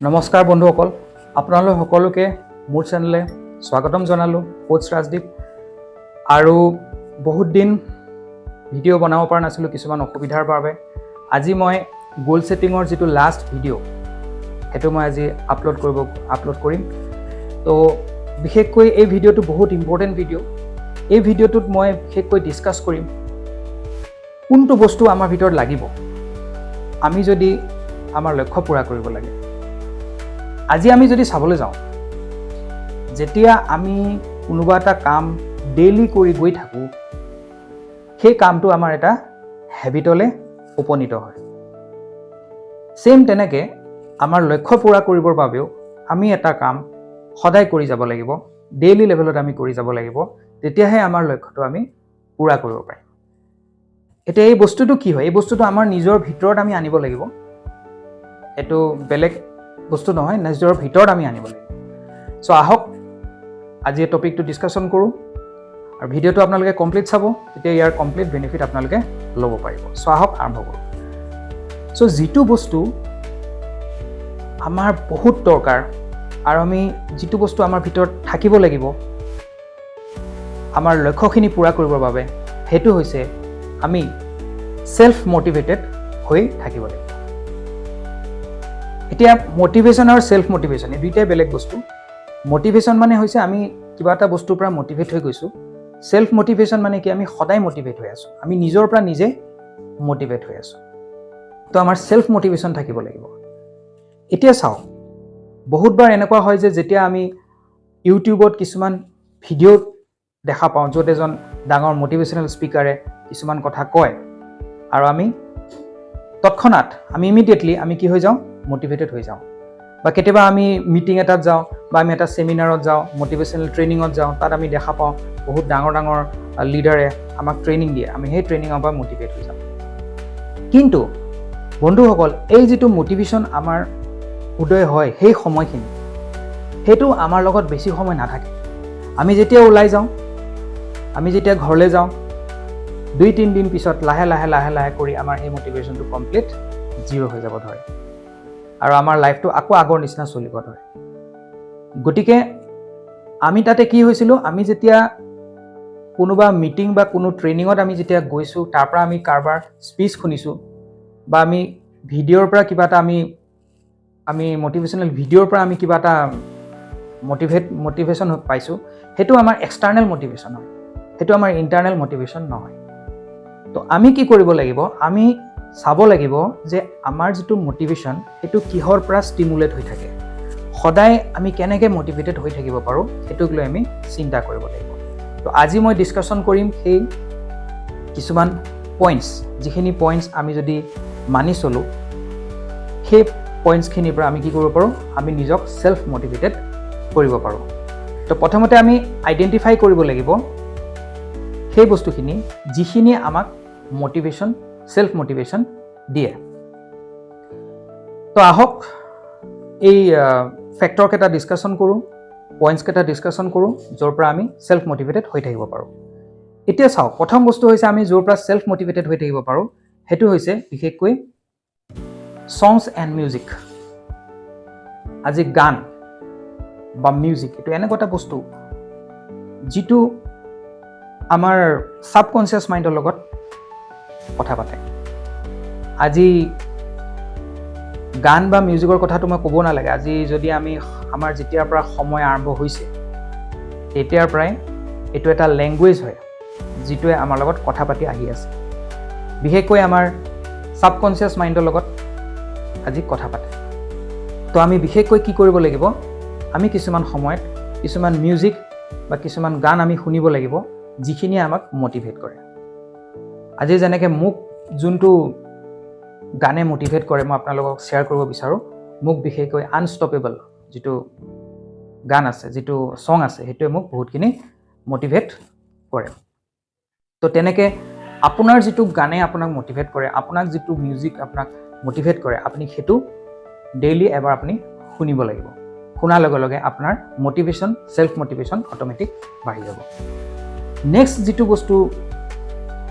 নমস্কাৰ বন্ধুসকল, আপোনালোক সকলোকে মোৰ চেনেলে স্বাগতম জনালোঁ। কোচ ৰাজদীপ। আৰু বহুত দিন ভিডিঅ' বনাব পৰা নাছিলোঁ কিছুমান অসুবিধাৰ বাবে। আজি মই গোল ছেটিঙৰ যিটো লাষ্ট ভিডিঅ' সেইটো মই আজি আপলোড কৰিম। তো বিশেষকৈ এই ভিডিঅ'টো বহুত ইম্পৰ্টেণ্ট ভিডিঅ'। এই ভিডিঅ'টোত মই বিশেষকৈ ডিছকাছ কৰিম কোনটো বস্তু আমাৰ ভিতৰত লাগিব আমি যদি আমাৰ লক্ষ্য পূৰা কৰিব লাগে। আজি আমি যদি চাবলৈ যাওঁ, যেতিয়া আমি কোনোবা এটা কাম ডেইলি কৰি গৈ থাকোঁ, সেই কামটো আমাৰ এটা হেবিটলৈ উপনীত হয়। ছেম তেনেকৈ আমাৰ লক্ষ্য পূৰা কৰিবৰ বাবেও আমি এটা কাম সদায় কৰি যাব লাগিব, ডেইলি লেভেলত আমি কৰি যাব লাগিব, তেতিয়াহে আমাৰ লক্ষ্যটো আমি পূৰা কৰিব পাৰিম। এতিয়া এই বস্তুটো কি হয়? এই বস্তুটো আমাৰ নিজৰ ভিতৰত আমি আনিব লাগিব। এইটো বেলেগ বস্তু নহয়, নিজৰ ভিতৰত আমি আনিব লাগিব। চ' আহক আজি এই টপিকটো ডিছকাশ্যন কৰোঁ আৰু ভিডিঅ'টো আপোনালোকে কমপ্লিট চাব, তেতিয়া ইয়াৰ কমপ্লিট বেনিফিট আপোনালোকে ল'ব পাৰিব। চ' আহক আৰম্ভ কৰোঁ। চ' যিটো বস্তু আমাৰ বহুত দৰকাৰ আৰু আমি যিটো বস্তু আমাৰ ভিতৰত থাকিব লাগিব আমাৰ লক্ষ্যখিনি পূৰা কৰিবৰ বাবে, সেইটো হৈছে আমি ছেল্ফ মটিভেটেড হৈ থাকিব লাগিব। এতিয়া মটিভেশ্যন আৰু ছেল্ফ মটিভেশ্যন এই দুইটাই বেলেগ বস্তু। মটিভেশ্যন মানে হৈছে আমি কিবা এটা বস্তুৰ পৰা মটিভেট হৈ গৈছোঁ। ছেল্ফ মটিভেশ্যন মানে কি? আমি সদায় মটিভেট হৈ আছোঁ, আমি নিজৰ পৰা নিজে মটিভেট হৈ আছোঁ। তো আমাৰ ছেল্ফ মটিভেশ্যন থাকিব লাগিব। এতিয়া চাওঁ, বহুতবাৰ এনেকুৱা হয় যে যেতিয়া আমি ইউটিউবত কিছুমান ভিডিঅ' দেখা পাওঁ য'ত এজন ডাঙৰ মটিভেশ্যনেল স্পীকাৰে কিছুমান কথা কয় আৰু আমি তৎক্ষণাত ইমিডিয়েটলি আমি কি হৈ যাওঁ? মটিভেটেড হৈ যাওঁ। বা কেতিয়াবা আমি মিটিং এটাত যাওঁ বা আমি এটা ছেমিনাৰত যাওঁ, মটিভেশ্যনেল ট্ৰেইনিঙত যাওঁ, তাত আমি দেখা পাওঁ বহুত ডাঙৰ ডাঙৰ লিডাৰে আমাক ট্ৰেইনিং দিয়ে, আমি সেই ট্ৰেইনিঙৰ পৰা মটিভেট হৈ যাওঁ। কিন্তু বন্ধুসকল, এই যিটো মটিভেশ্যন আমাৰ উদয় হয় সেই সময়খিনি, সেইটো আমাৰ লগত বেছি সময় নাথাকে। আমি যেতিয়া ওলাই যাওঁ, আমি যেতিয়া ঘৰলৈ যাওঁ, 2-3 দিন পিছত লাহে লাহে কৰি আমাৰ সেই মটিভেশ্যনটো কমপ্লিট জিৰ' হৈ যাব ধৰে আৰু আমাৰ লাইফটো আকৌ আগৰ নিচিনা চলিব ধৰে। গতিকে আমি তাতে কি হৈছিলোঁ? আমি যেতিয়া কোনোবা মিটিং বা কোনো ট্ৰেইনিঙত আমি যেতিয়া গৈছোঁ, তাৰ পৰা আমি কাৰোবাৰ স্পীচ শুনিছোঁ বা আমি ভিডিঅ'ৰ পৰা কিবা এটা আমি মটিভেশ্যনেল ভিডিঅ'ৰ পৰা আমি কিবা এটা মটিভেশ্যন পাইছোঁ, সেইটো আমাৰ এক্সটাৰ্নেল মটিভেশ্যন হয়, সেইটো আমাৰ ইণ্টাৰনেল মটিভেশ্যন নহয়। তো আমি কি কৰিব লাগিব? আমি চাব লাগিব যে আমাৰ যিটো মটিভেশ্যন সেইটো কিহৰ পৰা ষ্টিমুলেট হৈ থাকে, সদায় আমি কেনেকৈ মটিভেটেড হৈ থাকিব পাৰোঁ, সেইটোক লৈ আমি চিন্তা কৰিব লাগিব। তো আজি মই ডিছকাশ্যন কৰিম সেই কিছুমান পইণ্টছ, যিখিনি পইণ্টছ আমি যদি মানি চলোঁ, সেই পইণ্টছখিনিৰ পৰা আমি কি কৰিব পাৰোঁ? আমি নিজক ছেল্ফ মটিভেটেড কৰিব পাৰোঁ। তো প্ৰথমতে আমি আইডেণ্টিফাই কৰিব লাগিব সেই বস্তুখিনি যিখিনি আমাক মটিভেশ্যন, ছেল্ফ মটিভেশ্যন দিয়ে। তো আহক এই ফেক্টৰকেইটা ডিছকাশ্যন কৰোঁ, পইণ্টছকেইটা ডিছকাশ্যন কৰোঁ, য'ৰ পৰা আমি ছেল্ফ মটিভেটেড হৈ থাকিব পাৰোঁ। এতিয়া চাওক, প্ৰথম বস্তু হৈছে আমি য'ৰ পৰা ছেল্ফ মটিভেটেড হৈ থাকিব পাৰোঁ, সেইটো হৈছে বিশেষকৈ ছংছ এণ্ড মিউজিক। আজি গান বা মিউজিক এইটো এনেকুৱা এটা বস্তু যিটো আমাৰ ছাবকনচিয়াছ মাইণ্ডৰ লগত কথা পাতে। আজি গান বা মিউজিকৰ কথাটো মই ক'ব নালাগে। আজি যদি আমাৰ যেতিয়াৰ পৰা সময় আৰম্ভ হৈছে, তেতিয়াৰ পৰাই এইটো এটা লেংগুৱেজ হয় যিটোৱে আমাৰ লগত কথা পাতি আহি আছে। বিশেষকৈ আমাৰ ছাবকনচিয়াছ মাইণ্ডৰ লগত আজি কথা পাতে। তো আমি বিশেষকৈ কি কৰিব লাগিব? আমি কিছুমান সময়ত কিছুমান মিউজিক বা কিছুমান গান আমি শুনিব লাগিব যিখিনিয়ে আমাক মটিভেট কৰে। আজি যেনেকৈ মোক যোনটো গানে মটিভেট কৰে, মই আপোনালোকক শ্বেয়াৰ কৰিব বিচাৰোঁ। মোক বিশেষকৈ আনষ্টপেবল যিটো গান আছে, যিটো ছং আছে, সেইটোৱে মোক বহুতখিনি মটিভেট কৰে। তো তেনেকৈ আপোনাৰ যিটো গানে আপোনাক মটিভেট কৰে, আপোনাক যিটো মিউজিক আপোনাক মটিভেট কৰে, আপুনি সেইটো ডেইলি এবাৰ আপুনি শুনিব লাগিব। শুনাৰ লগে লগে আপোনাৰ মটিভেশ্যন, ছেল্ফ মটিভেশ্যন অট'মেটিক বাঢ়ি যাব। নেক্সট যিটো বস্তু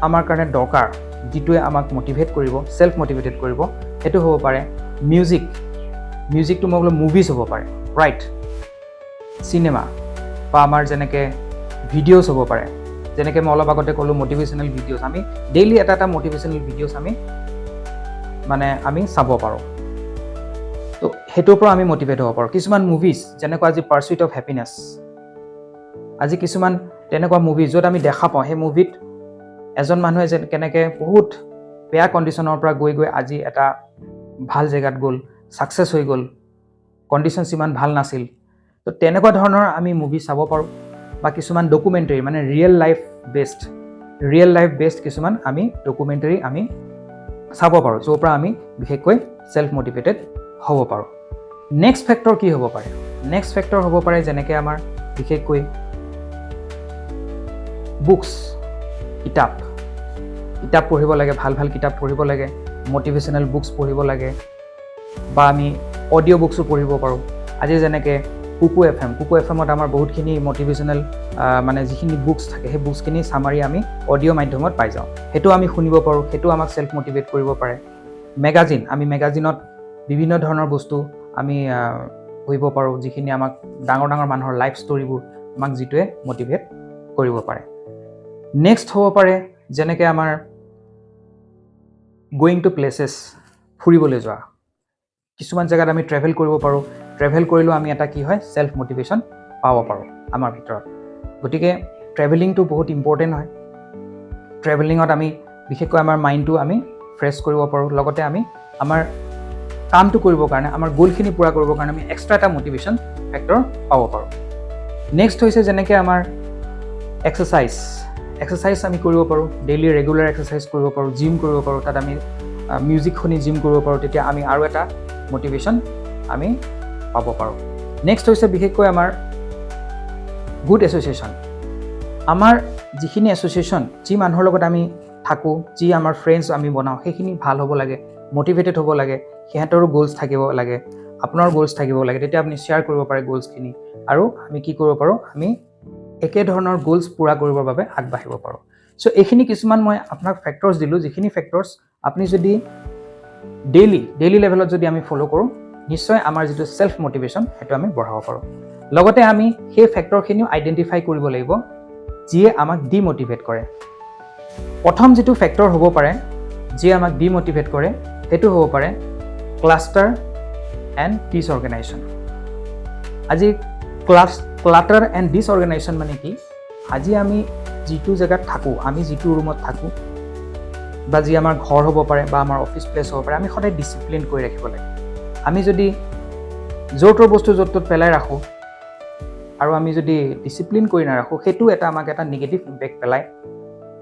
আমাৰ কাৰণে দৰকাৰ, যিটোৱে আমাক মটিভেট কৰিব, ছেল্ফ মটিভেটেড কৰিব, সেইটো হ'ব পাৰে মিউজিক মিউজিকটো মই ক'লো মুভিজ হ'ব পাৰে, ৰাইট, চিনেমা বা আমাৰ যেনেকৈ ভিডিঅ'জ হ'ব পাৰে, যেনেকৈ মই অলপ আগতে ক'লোঁ মটিভেশ্যনেল ভিডিঅ'জ, আমি ডেইলি এটা এটা মটিভেশ্যনেল ভিডিঅ'জ আমি চাব পাৰোঁ। তো সেইটোৰ পৰা আমি মটিভেট হ'ব পাৰোঁ। কিছুমান মুভিজ যেনেকুৱা আজি পাৰ্চুইট অফ হেপিনেছ, আজি কিছুমান তেনেকুৱা মুভি য'ত আমি দেখা পাওঁ সেই মুভিত এজন মানুহে যে কেনেকৈ বহুত বেয়া কণ্ডিশ্যনৰ পৰা গৈ আজি এটা ভাল জেগাত গ'ল, ছাকচেছ হৈ গ'ল, কণ্ডিশ্যনছ ইমান ভাল নাছিল। তো তেনেকুৱা ধৰণৰ আমি মুভি চাব পাৰোঁ। বা কিছুমান ডকুমেণ্টাৰী মানে ৰিয়েল লাইফ বেছড কিছুমান আমি ডকুমেণ্টাৰী আমি চাব পাৰোঁ, য'ৰ পৰা আমি বিশেষকৈ ছেল্ফ মটিভেটেড হ'ব পাৰোঁ। নেক্সট ফেক্টৰ কি হ'ব পাৰে? নেক্সট ফেক্টৰ হ'ব পাৰে যেনেকৈ আমাৰ বিশেষকৈ বুকছ, কিতাপ পঢ়িব লাগে, ভাল কিতাপ পঢ়িব লাগে, মটিভেশ্যনেল বুকছ পঢ়িব লাগে, বা আমি অডিঅ' বুকছো পঢ়িব পাৰোঁ। আজি যেনেকৈ কুকু এফএমত আমাৰ বহুতখিনি মটিভেশ্যনেল মানে যিখিনি বুকছ থাকে সেই বুকছখিনি চামাৰি আমি অডিঅ' মাধ্যমত পাই যাওঁ, সেইটো আমি শুনিব পাৰোঁ, সেইটো আমাক ছেল্ফ মটিভেট কৰিব পাৰে। আমি মেগাজিনত বিভিন্ন ধৰণৰ বস্তু আমি পঢ়িব পাৰোঁ, যিখিনি আমাক ডাঙৰ মানুহৰ লাইফ ষ্টৰিবোৰ আমাক যিটোৱে মটিভেট কৰিব পাৰে। নেক্সট হ'ব পাৰে যেনেকৈ আমাৰ গোয়িং টু প্লেচেছ, ফুৰিবলৈ যোৱা, কিছুমান জেগাত আমি ট্ৰেভেল কৰিব পাৰোঁ, ট্ৰেভেল কৰিলেও আমি এটা কি হয় ছেল্ফ মটিভেশ্যন পাব পাৰোঁ আমাৰ ভিতৰত। গতিকে ট্ৰেভেলিংটো বহুত ইম্পৰ্টেণ্ট হয়। ট্ৰেভেলিঙত আমি বিশেষকৈ আমাৰ মাইণ্ডটো আমি ফ্ৰেছ কৰিব পাৰোঁ, লগতে আমি আমাৰ কামটো কৰিবৰ কাৰণে, আমাৰ গ'লখিনি পূৰা কৰিবৰ কাৰণে আমি এক্সট্ৰা এটা মটিভেশ্যন ফেক্টৰ পাব পাৰোঁ। নেক্সট হৈছে যেনেকৈ আমাৰ এক্সাৰচাইজ আমি কৰিব পাৰোঁ, ডেইলি ৰেগুলাৰ এক্সাৰচাইজ কৰিব পাৰোঁ, জিম কৰিব পাৰোঁ, তাত আমি মিউজিক শুনি জিম কৰিব পাৰোঁ, তেতিয়া আমি আৰু এটা মটিভেশ্যন আমি পাব পাৰোঁ। নেক্সট হৈছে বিশেষকৈ আমাৰ গুড এছ'চিয়েশ্যন। আমাৰ যিখিনি এছ'চিয়েশ্যন, যি মানুহৰ লগত আমি থাকোঁ, যি আমাৰ ফ্ৰেণ্ডছ আমি বনাওঁ, সেইখিনি ভাল হ'ব লাগে, মটিভেটেড হ'ব লাগে, সিহঁতৰো গ'লছ থাকিব লাগে, আপোনাৰ গ'লছ থাকিব লাগে, তেতিয়া আপুনি শ্বেয়াৰ কৰিব পাৰে গ'লছখিনি, আৰু আমি কি কৰিব পাৰোঁ, আমি একেধৰণৰ গ'লছ পূৰা কৰিবৰ বাবে আগবাঢ়িব পাৰোঁ। চ' এইখিনি কিছুমান মই আপোনাক ফেক্টৰ্ছ দিলোঁ, যিখিনি ফেক্টৰ্ছ আপুনি যদি ডেইলি লেভেলত যদি আমি ফ'ল' কৰোঁ, নিশ্চয় আমাৰ যিটো ছেল্ফ মটিভেশ্যন সেইটো আমি বঢ়াব পাৰোঁ। লগতে আমি সেই ফেক্টৰখিনিও আইডেণ্টিফাই কৰিব লাগিব যিয়ে আমাক ডিমটিভেট কৰে। প্ৰথম যিটো ফেক্টৰ হ'ব পাৰে যিয়ে আমাক ডিমটিভেট কৰে, সেইটো হ'ব পাৰে ক্লাষ্টাৰ এণ্ড ডিছঅৰ্গেনাইজেশ্যন। আজি ক্লাটাৰ এণ্ড ডিছঅৰ্গেনাইজেশ্যন মানে কি? আজি আমি যিটো জেগাত থাকোঁ, আমি যিটো ৰুমত থাকোঁ, বা যি আমাৰ ঘৰ হ'ব পাৰে বা আমাৰ অফিচ প্লেচ হ'ব পাৰে, আমি সদায় ডিচিপ্লিন কৰি ৰাখিব লাগে। আমি যদি য'ৰ ত'ৰ বস্তু য'ত ত'ত পেলাই ৰাখোঁ আৰু আমি যদি ডিচিপ্লিন কৰি নাৰাখোঁ, সেইটো আমাক এটা নিগেটিভ ইম্পেক্ট পেলায়,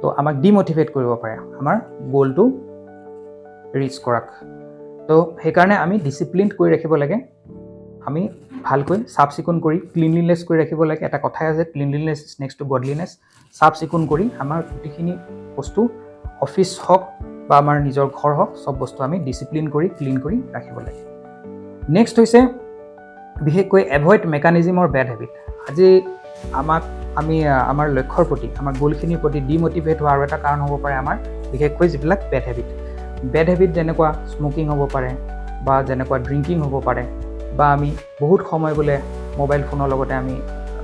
তো আমাক ডিমটিভেট কৰিব পাৰে আমাৰ গ'লটো ৰিচ কৰাক। তো সেইকাৰণে আমি ডিচিপ্লিন কৰি ৰাখিব লাগে, আমি ভালকৈ চাফ চিকুণ কৰি ক্লিনলিনেছ কৰি ৰাখিব লাগে। এটা কথাই আছে, ক্লিনলিনেছ ইজ নেক্সট টু গডলিনেছ। চাফ চিকুণ কৰি আমাৰ গোটেইখিনি বস্তু, অফিচ হওক বা আমাৰ নিজৰ ঘৰ হওক, চব বস্তু আমি ডিচিপ্লিন কৰি ক্লিন কৰি ৰাখিব লাগে। নেক্সট হৈছে বিশেষকৈ এভইড মেকানিজিম অৰ বেড হেবিট। আজি আমি আমাৰ লক্ষ্যৰ প্ৰতি, আমাৰ গ'লখিনিৰ প্ৰতি ডিমটিভেট হোৱা আৰু এটা কাৰণ হ'ব পাৰে আমাৰ বিশেষকৈ যিবিলাক বেড হেবিট যেনেকুৱা স্মকিং হ'ব পাৰে, বা যেনেকুৱা ড্ৰিংকিং হ'ব পাৰে, বা আমি বহুত সময় বোলে মোবাইল ফোনৰ লগতে আমি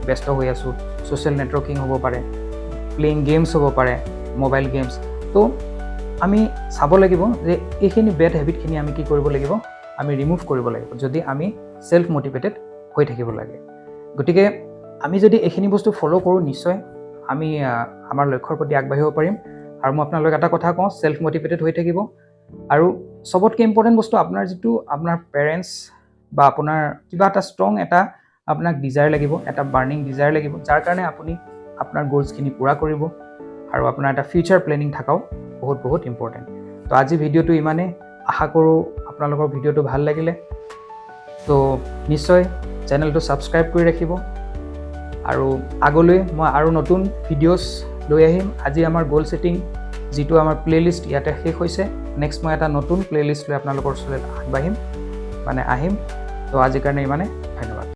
ব্যস্ত হৈ আছোঁ, ছ'চিয়েল নেটৱৰ্কিং হ'ব পাৰে, প্লেইং গেমছ হ'ব পাৰে, মোবাইল গেমছ। তো আমি চাব লাগিব যে এইখিনি বেড হেবিটখিনি আমি কি কৰিব লাগিব, আমি ৰিমুভ কৰিব লাগিব যদি আমি ছেল্ফ মটিভেটেড হৈ থাকিব লাগে। গতিকে আমি যদি এইখিনি বস্তু ফ'ল' কৰোঁ, নিশ্চয় আমি আমাৰ লক্ষ্যৰ প্ৰতি আগবাঢ়িব পাৰিম। আৰু মই আপোনালোক এটা কথা কওঁ, ছেল্ফ মটিভেটেড হৈ থাকিব। আৰু চবতকৈ ইম্পৰ্টেণ্ট বস্তু, আপোনাৰ পেৰেণ্টছ বা আপোনাৰ কিবা এটা ষ্ট্ৰং আপোনাক ডিজায়াৰ লাগিব, এটা বাৰ্নিং ডিজায়াৰ লাগিব, যাৰ কাৰণে আপুনি আপোনাৰ গ'লছখিনি পূৰা কৰিব, আৰু আপোনাৰ এটা ফিউচাৰ প্লেনিং থকাও বহুত ইম্পৰ্টেণ্ট। তো আজি ভিডিঅ'টো ইমানেই। আশা কৰোঁ আপোনালোকৰ ভিডিঅ'টো ভাল লাগিলে। তো নিশ্চয় চেনেলটো ছাবস্ক্ৰাইব কৰি ৰাখিব, আৰু আগলৈ মই আৰু নতুন ভিডিঅ'ছ লৈ আহিম। আজি আমাৰ গ'ল ছেটিং যিটো আমাৰ প্লে'লিষ্ট ইয়াতে শেষ হৈছে। নেক্সট মই এটা নতুন প্লে'লিষ্ট লৈ আপোনালোকৰ ওচৰলৈ আহিম। তো আজিৰ কাৰণে ইমানে, ধন্যবাদ।